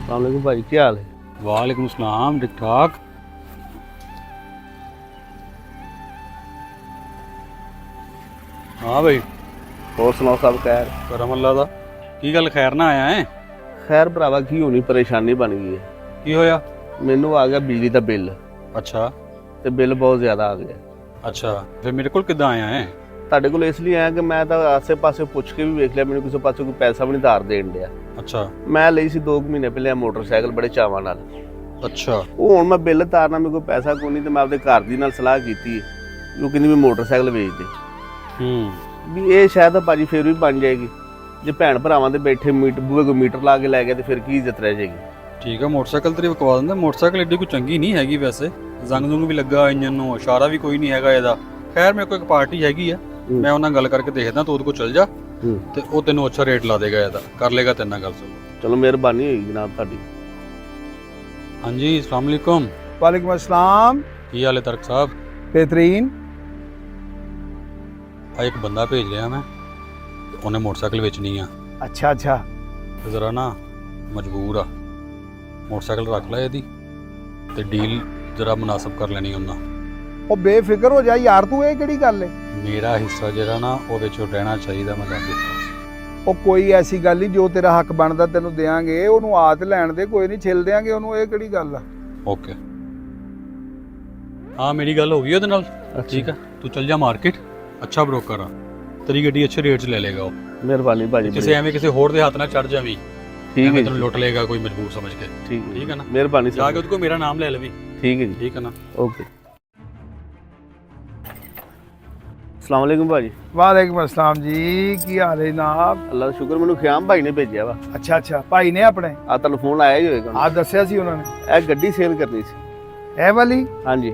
वालेकुम भाई, क्या हाल है? वालेकुम सलाम, ठीक ठाक। हाँ भाई, और सुनाओ सब खैर? करम अल्लाह दा। की गल खैर ना आया है? खैर भरावा की होनी, परेशानी बन गई है। की होया? मैनू आ गया बिजली का बिल अच्छा ते बिल बहुत ज्यादा आ गया। अच्छा, फिर मेरे को किद्दां आया है? ਤੁਹਾਡੇ ਕੋਲ ਇਸ ਲਈ ਆਇਆ ਕਿ ਮੈਂ ਤਾਂ ਆਸੇ-ਪਾਸੇ ਪੁੱਛ ਕੇ ਵੀ ਵੇਖ ਲਿਆ, ਮੈਨੂੰ ਕਿਸੇ ਪਾਸੇ ਕੋਈ ਪੈਸਾ ਵੀ ਨਹੀਂ ਧਾਰ ਦੇਣ ਡਿਆ। अच्छा ਮੈਂ ਲਈ ਸੀ 2 ਮਹੀਨੇ ਪਹਿਲੇ ਮੋਟਰਸਾਈਕਲ ਬੜੇ ਚਾਵਾਂ ਨਾਲ। अच्छा ਉਹ ਹੁਣ ਮੈਂ ਬਿੱਲ ਤਾਰਨਾ, ਮੇਰੇ ਕੋਲ ਪੈਸਾ ਕੋਈ ਨਹੀਂ ਤੇ ਮੈਂ ਆਪਦੇ ਘਰ ਦੀ ਨਾਲ ਸਲਾਹ ਕੀਤੀ ਉਹ ਕਹਿੰਦੀ ਵੀ ਮੋਟਰਸਾਈਕਲ ਵੇਚ ਦੇ। ਵੀ ਇਹ ਸ਼ਾਇਦ ਭਾਜੀ ਫਿਰ ਵੀ ਬਣ ਜਾਏਗੀ ਜੇ ਭੈਣ ਭਰਾਵਾਂ ਦੇ ਬੈਠੇ ਬੂਹੇ ਕੋਈ ਮੀਟਰ ਲਾ ਕੇ ਲੈ ਗਿਆ ਤੇ ਫਿਰ ਕੀ ਇੱਜ਼ਤ ਰਹਿ ਜਾਏਗੀ। ठीक है, मोटरसाइकिल तेरी बकवा दिंदा। मोटरसाइकिल एडी कोई चंगी नहीं हैगी वैसे, जंग जुंग भी लगा इंजन नूं, इशारा भी कोई नहीं हैगा ਇਹਦਾ। खैर मेरे को एक पार्टी हैगी है, मैं ਉਹਨਾਂ ਗੱਲ ਕਰਕੇ ਦੇਖਦਾ, ਤੂੰ ਉਹਦੇ ਕੋਲ ਚੱਲ ਜਾ ਤੇ ਉਹ ਤੈਨੂੰ ਅੱਛਾ ਰੇਟ ਲਾ ਦੇਗਾ, ਇਹਦਾ ਕਰ ਲੇਗਾ ਤੇਰੇ ਨਾਲ ਗੱਲ। ਸੁਣ, ਚਲੋ ਮਿਹਰਬਾਨੀ ਹੋਈ ਜਨਾਬ ਤੁਹਾਡੀ। ਹਾਂਜੀ अस्सलाम वालेकुम। वालेकुम अस्सलाम। ਕੀ ਹਾਲ ਹੈ ਤਰਕ ਸਾਹਿਬ? बेहतरीन। ਆ ਇੱਕ ਬੰਦਾ ਭੇਜ ਰਿਹਾ ਮੈਂ, ਉਹਨੇ ਮੋਟਰਸਾਈਕਲ ਵੇਚਣੀ ਆ अच्छा अच्छा। ਤੇ ਜ਼ਰਾ ਨਾ ਮਜਬੂਰ ਆ, ਮੋਟਰਸਾਈਕਲ ਰੱਖ ਲੈ ਇਹਦੀ ਤੇ ਡੀਲ ਜ਼ਰਾ ਮੁਨਾਸਬ ਕਰ ਲੈਣੀ ਉਹਨਾਂ। ਉਹ ਬੇਫਿਕਰ ਹੋ ਜਾ ਯਾਰ, ਤੂੰ ਇਹ ਕਿਹੜੀ ਗੱਲ ਏ? ਮੇਰਾ ਹਿੱਸਾ ਜਿਹੜਾ ਨਾ ਉਹ ਵਿੱਚ ਰਹਿਣਾ ਚਾਹੀਦਾ, ਮੈਂ ਦੱਸ ਦਿੱਤਾ। ਉਹ ਕੋਈ ਐਸੀ ਗੱਲ ਨਹੀਂ, ਜੋ ਤੇਰਾ ਹੱਕ ਬਣਦਾ ਤੈਨੂੰ ਦੇਾਂਗੇ, ਉਹਨੂੰ ਆਤ ਲੈਣ ਦੇ, ਕੋਈ ਨਹੀਂ ਛਿਲ ਦਿਆਂਗੇ ਉਹਨੂੰ, ਇਹ ਕਿਹੜੀ ਗੱਲ ਆ। ਓਕੇ, ਹਾਂ ਮੇਰੀ ਗੱਲ ਹੋ ਗਈ ਉਹਦੇ ਨਾਲ। ਠੀਕ ਆ, ਤੂੰ ਚੱਲ ਜਾ ਮਾਰਕੀਟ, ਅੱਛਾ ਬ੍ਰੋਕਰ ਆ, ਤੇਰੀ ਗੱਡੀ ਅੱਛੇ ਰੇਟ 'ਚ ਲੈ ਲੇਗਾ ਉਹ। ਮਿਹਰਬਾਨੀ ਭਾਜੀ। ਕਿਸੇ ਐਵੇਂ ਕਿਸੇ ਹੋਰ ਦੇ ਹੱਥ ਨਾਲ ਚੜ ਜਾਵੀਂ, ਠੀਕ ਹੈ, ਤੈਨੂੰ ਲੁੱਟ ਲੇਗਾ ਕੋਈ ਮਜਬੂਰ ਸਮਝ ਕੇ। ਠੀਕ ਹੈ ਨਾ? ਮਿਹਰਬਾਨੀ ਜਾ ਕੇ ਉਹਦੇ ਕੋਲ ਮੇਰਾ ਨਾਮ ਲੈ ਲਵੀਂ। ਠੀਕ ਹੈ ਜੀ। ਠੀਕ ਹੈ ਨਾ? ਓਕੇ। अस्सलाम वालेकुम भाजी। ਵਾਲੇਕੁਮ अस्सलाम जी, ਕੀ ਹਾਲ ਹੈ ਜਨਾਬ? ਅੱਲਾ ਦਾ ਸ਼ੁਕਰ, ਮੈਨੂੰ ਖਿਆਮ ਭਾਈ ਨੇ ਭੇਜਿਆ ਵਾ। ਅੱਛਾ ਅੱਛਾ, ਭਾਈ ਨੇ ਆਪਣੇ ਆ ਤੁਹਾਨੂੰ ਫੋਨ ਆਇਆ ਹੀ ਹੋਏਗਾ। ਆ ਦੱਸਿਆ ਸੀ ਉਹਨਾਂ ਨੇ? ਇਹ ਗੱਡੀ ਸੇਲ ਕਰਨੀ ਸੀ। ਇਹ ਵਾਲੀ? ਹਾਂਜੀ,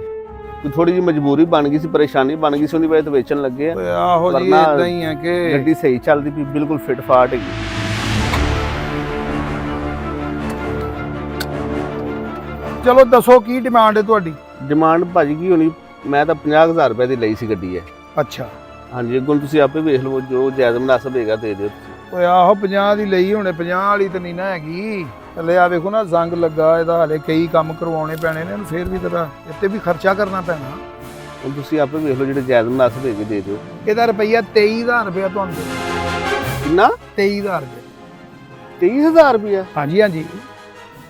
ਕੋਈ ਥੋੜੀ ਜਿਹੀ ਮਜਬੂਰੀ ਬਣ ਗਈ ਸੀ, ਪਰੇਸ਼ਾਨੀ ਬਣ ਗਈ ਸੀ, ਉਹਦੀ ਵਜ੍ਹਾ ਤੋਂ ਵੇਚਣ ਲੱਗੇ ਆ। ਓਏ ਆਹੋ ਜੀ, ਵਰਨਾ ਇਦਾਂ ਹੀ ਹੈ ਕਿ ਗੱਡੀ ਸਹੀ ਚੱਲਦੀ ਪਈ, ਬਿਲਕੁਲ ਫਿਟ ਫਾਟ ਹੈਗੀ। ਚਲੋ ਦੱਸੋ ਕੀ ਡਿਮਾਂਡ ਹੈ ਤੁਹਾਡੀ? ਡਿਮਾਂਡ ਭਾਜੀ ਕੀ ਹੋਣੀ, ਮੈਂ ਤਾਂ 50,000 ਰੁਪਏ ਦੀ ਲਈ ਸੀ ਗੱਡੀ ਹੈ। ਅੱਛਾ। ਹਾਂਜੀ, ਅੱਗੋਂ ਤੁਸੀਂ ਆਪੇ ਵੇਖ ਲਵੋ, ਜੋ ਜਾਇਜ਼ ਮੁਨਾਸਬ ਹੈਗਾ ਦੇ ਦਿਓ ਤੁਸੀਂ। ਓਏ ਆਹੋ 50 ਦੀ ਲਈ, ਹੁਣੇ 50 ਵਾਲੀ ਤਾਂ ਨਹੀਂ ਨਾ ਹੈਗੀ। ਥੱਲੇ ਆ ਵੇਖੋ ਨਾ, ਜ਼ੰਗ ਲੱਗਾ ਇਹਦਾ, ਹਲੇ ਕਈ ਕੰਮ ਕਰਵਾਉਣੇ ਪੈਣੇ ਨੇ ਇਹਨੂੰ, ਫੇਰ ਵੀ ਤੇਰਾ ਇੱਥੇ ਵੀ ਖਰਚਾ ਕਰਨਾ ਪੈਣਾ। ਹੁਣ ਤੁਸੀਂ ਆਪੇ ਵੇਖ ਲਓ, ਜਿਹੜੇ ਜਾਇਜ਼ ਮੁਨਾਸਬ ਹੈਗੇ ਦੇ ਦਿਓ। ਇਹਦਾ ਰੁਪਈਆ 23,000 ਰੁਪਇਆ ਤੁਹਾਨੂੰ ਦੇ। ਕਿੰਨਾ? 23,000 ਰੁਪਏ। 23,000 ਰੁਪਇਆ? ਹਾਂਜੀ ਹਾਂਜੀ।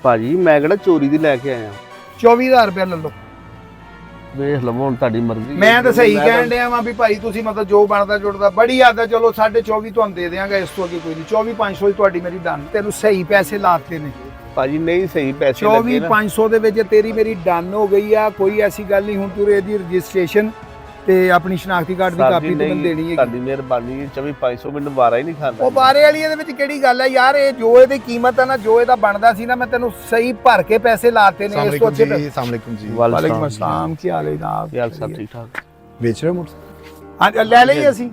ਭਾਜੀ ਮੈਂ ਕਿਹੜਾ ਚੋਰੀ ਦੀ ਲੈ ਕੇ ਆਇਆ। 24,000 ਰੁਪਇਆ ਲੈ ਲਓ। ਵੇਖ ਲਵੋ, ਹੁਣ ਤੁਹਾਡੀ ਮਰਜ਼ੀ। ਮੈਂ ਤਾਂ ਸਹੀ ਕਹਿਣ ਡਿਆ ਵਾਂ ਵੀ ਭਾਈ ਤੁਸੀਂ ਮਤਲਬ ਜੋ ਬਣਦਾ ਜੁੜਦਾ ਬੜੀ ਆਦਾ, ਚਲੋ 24.5 ਤੁਹਾਨੂੰ ਦੇ ਦਿਆਂਗਾ, ਇਸ ਤੋਂ ਅੱਗੇ ਕੋਈ ਨਹੀਂ। 24,500 ਤੁਹਾਡੀ ਮੇਰੀ ਡਨ। ਤੈਨੂੰ ਸਹੀ ਪੈਸੇ ਲਾਤੇ ਨੇ ਭਾਜੀ, ਨਹੀਂ ਸਹੀ ਪੈਸੇ ਲੱਗੇ ਨਾ। 24,500 ਦੇ ਵਿੱਚ ਤੇਰੀ ਮੇਰੀ ਡਨ ਹੋ ਗਈ ਆ, ਕੋਈ ਐਸੀ ਗੱਲ ਨਹੀਂ। ਹੁਣ ਤੂੰ ਇਹਦੀ ਰਜਿਸਟ੍ਰੇਸ਼ਨ ਤੇ ਆਪਣੀ ਸ਼ਨਾਖਤੀ ਕਾਰਡ ਦੀ ਕਾਪੀ ਤੂੰ ਮੈਨੂੰ ਦੇਣੀ ਹੈ। ਤੁਹਾਡੀ ਮਿਹਰਬਾਨੀ। 24,500 ਮੈਨੂੰ ਵਾਰਾ ਹੀ ਨਹੀਂ ਖਾਂਦਾ। ਉਹ ਬਾਰੇ ਵਾਲੀ ਇਹਦੇ ਵਿੱਚ ਕਿਹੜੀ ਗੱਲ ਹੈ ਯਾਰ? ਇਹ ਜੋ ਇਹਦੀ ਕੀਮਤ ਹੈ ਨਾ, ਜੋ ਇਹਦਾ ਬਣਦਾ ਸੀ ਨਾ, ਮੈਂ ਤੈਨੂੰ ਸਹੀ ਭਰ ਕੇ ਪੈਸੇ ਲਾਤੇ ਨੇ। ਇਸ ਤੋਂ ਅੱਗੇ अस्सलामुअलैकुम जी। ਵਾਲੇਕੁਮ अस्सलाम, ਕੀ ਹਾਲ ਹੈ ਜਨਾਬ? ਯਾਰ ਸਭ ਠੀਕ ਠਾਕ। बेच रहे हो मोटरसाइकिल? ਹਾਂ ਲੈ ਲਈ ਅਸੀਂ।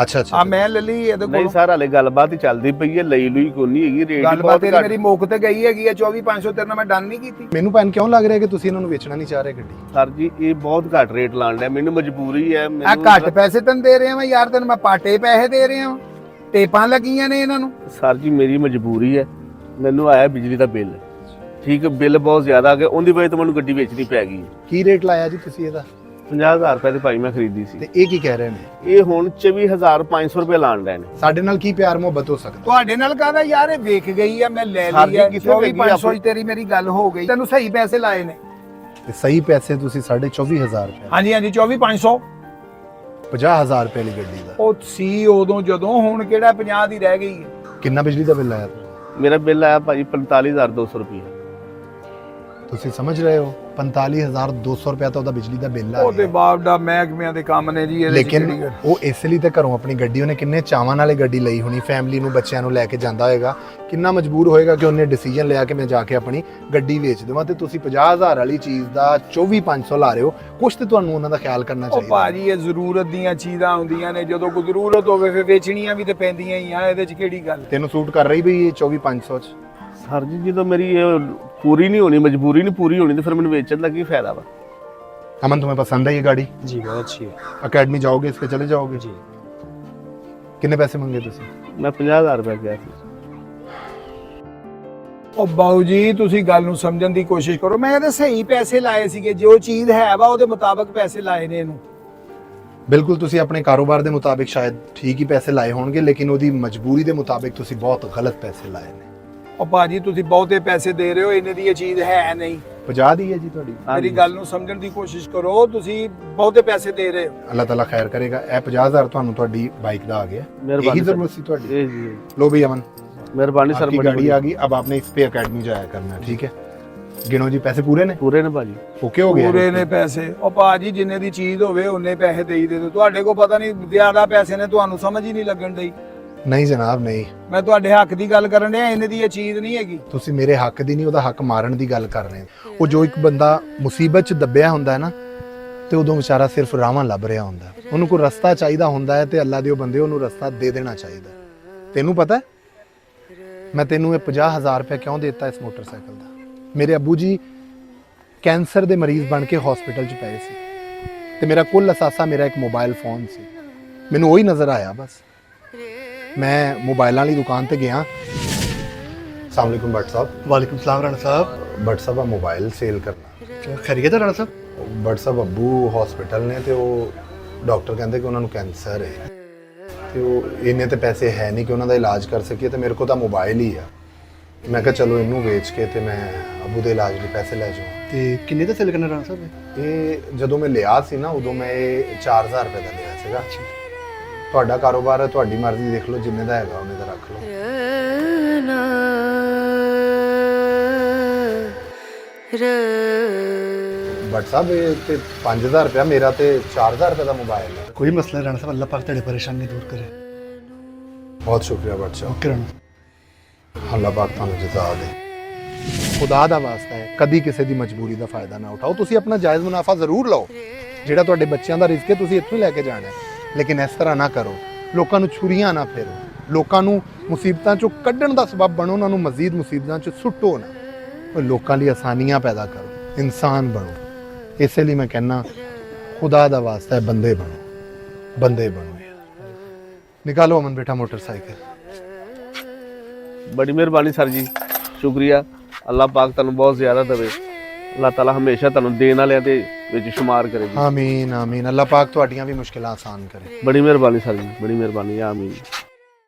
अच्छा अच्छा ਆ ਮੈਂ ਲੈ ਲਈ ਇਹਦੇ ਨਹੀਂ ਕੋਲ। ਸਰ, ਹਲੇ ਗੱਲਬਾਤ ਹੀ ਚੱਲਦੀ ਪਈ ਹੈ, ਲਈ ਲੂਈ ਕੋਈ ਨਹੀਂ ਹੈਗੀ। ਰੇਟ ਗੱਲਬਾਤ ਤੇਰੀ ਮੇਰੀ ਮੁੱਕ ਤੇ ਗਈ ਹੈਗੀ ਆ। 24,500 ਤੇਰੇ ਨਾਲ ਮੈਂ ਡਨ ਨਹੀਂ ਕੀਤੀ। ਮੈਨੂੰ ਭੈਣ ਕਿਉਂ ਲੱਗ ਰਿਹਾ ਕਿ ਤੁਸੀਂ ਇਹਨਾਂ ਨੂੰ ਵੇਚਣਾ ਨਹੀਂ ਚਾਹ ਰਹੇ ਗੱਡੀ? ਸਰ ਜੀ, ਇਹ ਬਹੁਤ ਘੱਟ ਰੇਟ ਲਾਣ ਡਿਆ, ਮੈਨੂੰ ਮਜਬੂਰੀ ਹੈ। ਆ ਘੱਟ ਪੈਸੇ ਤੈਨੂੰ ਦੇ ਰਿਹਾ ਮੈਂ ਯਾਰ, ਤੈਨੂੰ ਮੈਂ ਪਾਟੇ ਪੈਸੇ ਦੇ ਰਿਹਾ ਵਾਂ, ਟੇਪਾਂ ਲੱਗੀਆਂ ਨੇ ਇਹਨਾਂ ਨੂੰ। ਸਰ ਜੀ ਮੇਰੀ ਮਜਬੂਰੀ ਹੈ, ਮੈਨੂੰ ਆਇਆ ਬਿਜਲੀ ਦਾ ਬਿੱਲ। ਠੀਕ ਹੈ, ਬਿੱਲ ਬਹੁਤ ਜ਼ਿਆਦਾ ਆ ਗਿਆ, ਉਹਦੀ ਵਜ੍ਹਾ ਤੋਂ ਮੈਨੂੰ ਗੱਡੀ ਵੇਚਣੀ ਪੈ ਗਈ। ਕੀ ਰੇਟ ਲਾਇਆ ਜੀ ਤੁਸੀਂ ਇਹਦਾ? 50,000 ਰੁਪਏ ਦੀ ਭਾਈ ਮੈਂ ਖਰੀਦੀ ਸੀ। ਤੇ ਇਹ ਕੀ ਕਹਿ ਰਹੇ ਨੇ? ਇਹ ਹੁਣ 24,500 ਰੁਪਏ ਲਾਣ ਡਏ ਨੇ। ਸਾਡੇ ਨਾਲ ਕੀ ਪਿਆਰ ਮੁਹੱਬਤ ਹੋ ਸਕਦਾ? ਤੁਹਾਡੇ ਨਾਲ ਕਾਹਦਾ ਯਾਰ, ਇਹ ਵੇਖ ਗਈ ਆ, ਮੈਂ ਲੈ ਲਈ ਆ। 24,500 ਦੀ ਤੇਰੀ ਮੇਰੀ ਗੱਲ ਹੋ ਗਈ, ਤੈਨੂੰ ਸਹੀ ਪੈਸੇ ਲਾਏ ਨੇ। ਤੇ ਸਹੀ ਪੈਸੇ ਤੁਸੀਂ 24,500 ਰੁਪਏ? ਹਾਂਜੀ ਹਾਂਜੀ, 24,500। 50,000 ਰੁਪਏ ਦੀ ਗੱਡੀ ਦਾ ਉਹ ਸੀ ਉਦੋਂ ਜਦੋਂ, ਹੁਣ ਕਿਹੜਾ 50 ਦੀ ਰਹਿ ਗਈ ਹੈ। ਕਿੰਨਾ ਬਿਜਲੀ ਦਾ ਬਿੱਲ ਆਇਆ? ਮੇਰਾ ਬਿੱਲ ਆਇਆ ਭਾਜੀ 45,200 ਰੁਪਏ। ਤੁਸੀਂ ਸਮਝ ਰਹੇ ਹੋ, 45,200 ਰੁਪਏ ਤਾਂ ਉਹਦਾ ਬਿਜਲੀ ਦਾ ਬਿੱਲ ਆ ਉਹਦੇ ਬਾਪ ਦਾ ਮਹਿਕਮਿਆਂ ਦੇ ਕੰਮ ਨੇ ਜੀ। ਲੇਕਿਨ ਉਹ ਇਸ ਲਈ ਤੇ ਘਰੋਂ ਆਪਣੀ ਗੱਡੀ, ਉਹਨੇ ਕਿੰਨੇ ਚਾਵਾਂ ਨਾਲੇ ਗੱਡੀ ਲਈ ਹੋਣੀ, ਫੈਮਿਲੀ ਨੂੰ ਬੱਚਿਆਂ ਨੂੰ ਲੈ ਕੇ ਜਾਂਦਾ ਹੋਏਗਾ, ਕਿੰਨਾ ਮਜਬੂਰ ਹੋਏਗਾ ਕਿ ਉਹਨੇ ਡਿਸੀਜਨ ਲਿਆ ਕਿ ਮੈਂ ਜਾ ਕੇ ਆਪਣੀ ਗੱਡੀ ਵੇਚ ਦੇਵਾਂ। ਤੇ ਤੁਸੀਂ 50,000 ਵਾਲੀ ਚੀਜ਼ ਦਾ 24,500 ਲਾ ਰਹੇ ਹੋ। ਕੁਛ ਤੇ ਤੁਹਾਨੂੰ ਉਹਨਾਂ ਦਾ ਖਿਆਲ ਕਰਨਾ ਉਹ ਚਾਹੀਦਾ। ਭਾਜੀ, ਇਹ ਜ਼ਰੂਰਤ ਦੀਆਂ ਚੀਜ਼ਾਂ ਹੁੰਦੀਆਂ ਨੇ, ਜਦੋਂ ਕੋਈ ਜ਼ਰੂਰਤ ਹੋਵੇ ਫਿਰ ਵੇਚਣੀਆਂ ਵੀ ਤੇ ਪੈਂਦੀਆਂ ਹੀ ਆ, ਇਹਦੇ 'ਚ ਕਿਹੜੀ ਗੱਲ? ਤੈਨੂੰ ਸੂਟ ਕਰ ਰਹੀ ਬਈ ਇਹ 24,500 ਚ? ਸਰ ਜੀ, ਜਦੋਂ ਮੇਰੀ ਇਹ पूरी नहीं होनी, मजबूरी नहीं पूरी होनी, तो फिर मैंने बेचने का की फायदा वा। अमन, तुम्हें पसंद है ये गाड़ी? जी बहुत अच्छी है। अकेडमी जाओगे, इस पे चले जाओगे? जी। कितने पैसे मंगे तुसी? मैं 50,000 रुपए गया। ਉਹ ਬਾਊ ਜੀ ਤੁਸੀਂ ਗੱਲ ਨੂੰ ਸਮਝਣ ਦੀ ਕੋਸ਼ਿਸ਼ ਕਰੋ। ਮੈਂ ਇਹਦੇ ਸਹੀ ਪੈਸੇ ਲਾਏ ਸੀਗੇ, ਜੋ ਚੀਜ਼ ਹੈ ਵਾ ਉਹਦੇ ਮੁਤਾਬਕ ਪੈਸੇ ਲਾਏ ਨੇ ਇਹਨੂੰ। ਬਿਲਕੁਲ ਤੁਸੀਂ ਆਪਣੇ ਕਾਰੋਬਾਰ ਦੇ ਮੁਤਾਬਿਕ ਸ਼ਾਇਦ ਠੀਕ ਹੀ ਪੈਸੇ ਲਾਏ ਹੋਣਗੇ, ਲੇਕਿਨ ਉਹਦੀ ਮਜਬੂਰੀ ਦੇ ਮੁਤਾਬਿਕ ਤੁਸੀਂ ਬਹੁਤ ਗਲਤ ਪੈਸੇ ਲਾਏ ਨੇ। ਉਹ ਭਾਜੀ ਤੁਸੀਂ ਬਹੁਤੇ ਪੈਸੇ ਦੇ ਰਹੇ ਹੋ, ਇਹਨੇ ਦੀ ਇਹ ਚੀਜ਼ ਹੈ ਨਹੀਂ। 50 ਦੀ ਹੈ ਜੀ ਤੁਹਾਡੀ। ਮੇਰੀ ਗੱਲ ਨੂੰ ਸਮਝਣ ਦੀ ਕੋਸ਼ਿਸ਼ ਕਰੋ, ਤੁਸੀਂ ਬਹੁਤੇ ਪੈਸੇ ਦੇ ਰਹੇ ਹੋ। ਅੱਲਾਹ ਤਾਲਾ ਖੈਰ ਕਰੇਗਾ। ਇਹ 50,000 ਤੁਹਾਨੂੰ ਤੁਹਾਡੀ ਬਾਈਕ ਦਾ ਆ ਗਿਆ। ਮਿਹਰਬਾਨੀ यही सर। जरूरत थी ਤੁਹਾਡੀ। जी जी लो भाई अमन, मेहरबानी सर, आपकी बड़ी गाड़ी बड़ी। आ गई। अब आपने इस पे एकेडमी जाया करना है, ठीक है? गिनो जी, पैसे पूरे ने? पूरे ने भाजी। ओके हो गया? ਪੂਰੇ ਨੇ ਪੈਸੇ। ਉਹ ਭਾਜੀ ਜਿੰਨੇ ਦੀ ਚੀਜ਼ ਹੋਵੇ ਉਹਨੇ ਪੈਸੇ ਦੇਈ ਦੇ ਦਿਓ। ਤੁਹਾਡੇ ਕੋਲ ਪਤਾ ਨਹੀਂ ਜ਼ਿਆਦਾ ਪੈਸੇ ਨੇ, ਤੁਹਾਨੂੰ ਸਮਝ ਹੀ ਨਹੀਂ ਲੱਗਣ ਡਈ। ਨਹੀਂ ਜਨਾਬ ਨਹੀਂ, ਮੈਂ ਤੁਹਾਡੇ ਹੱਕ ਦੀ ਗੱਲ ਕਰਨ ਡਿਆ, ਇਹਨੇ ਦੀ ਇਹ ਚੀਜ਼ ਨਹੀਂ ਹੈਗੀ। ਤੁਸੀਂ ਮੇਰੇ ਹੱਕ ਦੀ ਨਹੀਂ, ਉਹਦਾ ਹੱਕ ਮਾਰਨ ਦੀ ਗੱਲ ਕਰ ਰਹੇ ਹੋ। ਉਹ ਜੋ ਇੱਕ ਬੰਦਾ ਮੁਸੀਬਤ 'ਚ ਦੱਬਿਆ ਹੁੰਦਾ ਹੈ ਨਾ, ਤੇ ਉਦੋਂ ਵਿਚਾਰਾ ਸਿਰਫ ਰਾਵਾਂ ਲੱਭ ਰਿਹਾ ਹੁੰਦਾ, ਉਹਨੂੰ ਕੋਈ ਰਸਤਾ ਚਾਹੀਦਾ ਹੁੰਦਾ ਹੈ, ਤੇ ਅੱਲਾ ਦੇ ਉਹ ਬੰਦੇ ਉਹਨੂੰ ਰਸਤਾ ਦੇ ਦੇਣਾ ਚਾਹੀਦਾ। ਤੈਨੂੰ ਪਤਾ ਹੈ ਮੈਂ ਤੈਨੂੰ ਇਹ 50,000 ਰੁਪਏ ਕਿਉਂ ਦਿੱਤਾ ਇਸ ਮੋਟਰਸਾਈਕਲ ਦਾ? ਮੇਰੇ ਅੱਬੂ ਜੀ ਕੈਂਸਰ ਦੇ ਮਰੀਜ਼ ਬਣ ਕੇ ਹਸਪੀਟਲ 'ਚ ਪਏ ਸੀ, ਤੇ ਮੇਰਾ ਕੁੱਲ ਅਸਾਸਾ ਮੇਰਾ ਇੱਕ ਮੋਬਾਈਲ ਫੋਨ ਸੀ। ਮੈਨੂੰ ਉਹੀ ਨਜ਼ਰ ਆਇਆ ਬਸ। ਮੈਂ ਮੋਬਾਈਲਾਂ ਵਾਲੀ ਦੁਕਾਨ ਤੇ ਗਿਆ। अस्सलाम वालेकुम भट्ट साहब। वालेकुम सलाम राणा साहब। भट्ट साहब मोबाइल सेल करना। खैरियत है राणा साहब? भट्ट साहब ਅੱਬੂ ਹਸਪੀਟਲ ਨੇ ਤੇ ਉਹ ਡਾਕਟਰ ਕਹਿੰਦੇ ਕਿ ਉਹਨਾਂ ਨੂੰ ਕੈਂਸਰ ਹੈ, ਤੇ ਉਹ ਇੰਨੇ ਤੇ ਪੈਸੇ ਹੈ ਨਹੀਂ ਕਿ ਉਹਨਾਂ ਦਾ ਇਲਾਜ ਕਰ ਸਕੀਏ, ਤੇ ਮੇਰੇ ਕੋਲ ਤਾਂ ਮੋਬਾਈਲ ਹੀ ਆ। ਮੈਂ ਕਿਹਾ ਚਲੋ ਇਹਨੂੰ ਵੇਚ ਕੇ ਤੇ ਮੈਂ ਅੱਬੂ ਦੇ ਇਲਾਜ ਲਈ ਪੈਸੇ ਲੈ ਜਾਵਾਂ। ਤੇ ਕਿੰਨੇ ਦਾ ਸੇਲ ਕਰਨਾ ਰਾਣਾ ਸਾਹਿਬ? ਇਹ ਜਦੋਂ ਮੈਂ ਲਿਆ ਸੀ ਨਾ, ਉਦੋਂ ਮੈਂ ਇਹ 4000 ਰੁਪਏ ਦਾ ਲਿਆ ਸੀਗਾ। ਤੁਹਾਡਾ ਕਾਰੋਬਾਰ ਹੈ, ਤੁਹਾਡੀ ਮਰਜ਼ੀ, ਦੇਖ ਲਓ ਜਿੰਨੇ ਦਾ ਹੈਗਾ ਉਹਨੇ ਦਾ ਰੱਖ ਲਓ। भट्ट साहब ये ते 5000 रुपया मेरा ते 4000 रुपए का मोबाइल है। कोई मसला राणा साहब, अल्लाह पाक तेरी परेशानी दूर करे। बहुत शुक्रिया भट्ट साहब। ओके राणा। अल्लाह पाक ਤੁਹਾਨੂੰ ਜਜ਼ਾ ਦੇ। ਖੁਦਾ ਦਾ ਵਾਸਤਾ ਹੈ, ਕਦੀ ਕਿਸੇ ਦੀ ਮਜਬੂਰੀ ਦਾ ਫਾਇਦਾ ਨਾ ਉਠਾਓ। ਤੁਸੀਂ ਆਪਣਾ ਜਾਇਜ਼ ਮੁਨਾਫਾ ਜ਼ਰੂਰ ਲਓ, ਜਿਹੜਾ ਤੁਹਾਡੇ ਬੱਚਿਆਂ ਦਾ ਰਿਜ਼ਕ ਹੈ ਤੁਸੀਂ ਇੱਥੋਂ ਹੀ ਲੈ ਕੇ ਜਾਣਾ ਹੈ, ਲੇਕਿਨ ਇਸ ਤਰ੍ਹਾਂ ਨਾ ਕਰੋ। ਲੋਕਾਂ ਨੂੰ ਛੁਰੀਆਂ ਨਾ ਫੇਰੋ, ਲੋਕਾਂ ਨੂੰ ਮੁਸੀਬਤਾਂ ਚੋਂ ਕੱਢਣ ਦਾ ਸਬਬ ਬਣੋ, ਉਹਨਾਂ ਨੂੰ ਮਜ਼ੀਦ ਮੁਸੀਬਤਾਂ 'ਚ ਸੁੱਟੋ ਨਾ। ਉਹ ਲੋਕਾਂ ਲਈ ਆਸਾਨੀਆਂ ਪੈਦਾ ਕਰੋ, ਇਨਸਾਨ ਬਣੋ। ਇਸੇ ਲਈ ਮੈਂ ਕਹਿੰਨਾ ਖੁਦਾ ਦਾ ਵਾਸਤਾ ਹੈ, ਬੰਦੇ ਬਣੋ, ਬੰਦੇ ਬਣੋ। ਨਿਕਾਲੋ ਅਮਨ ਬੇਟਾ ਮੋਟਰਸਾਈਕਲ। बड़ी मेहरबानी सर जी, शुक्रिया। अल्लाह पाक तुहानू बहुत ज़्यादा देवे। अल्लाह ताला हमेशा तुहानू देण वालियां दे विच शुमार करे। आमीन आमीन। अल्लाह पाक ਤੁਹਾਡੀਆਂ ਵੀ ਮੁਸ਼ਕਿਲਾਂ ਆਸਾਨ ਕਰੇ। बड़ी मेहरबानी सर जी, बड़ी मेहरबानी। आमीन।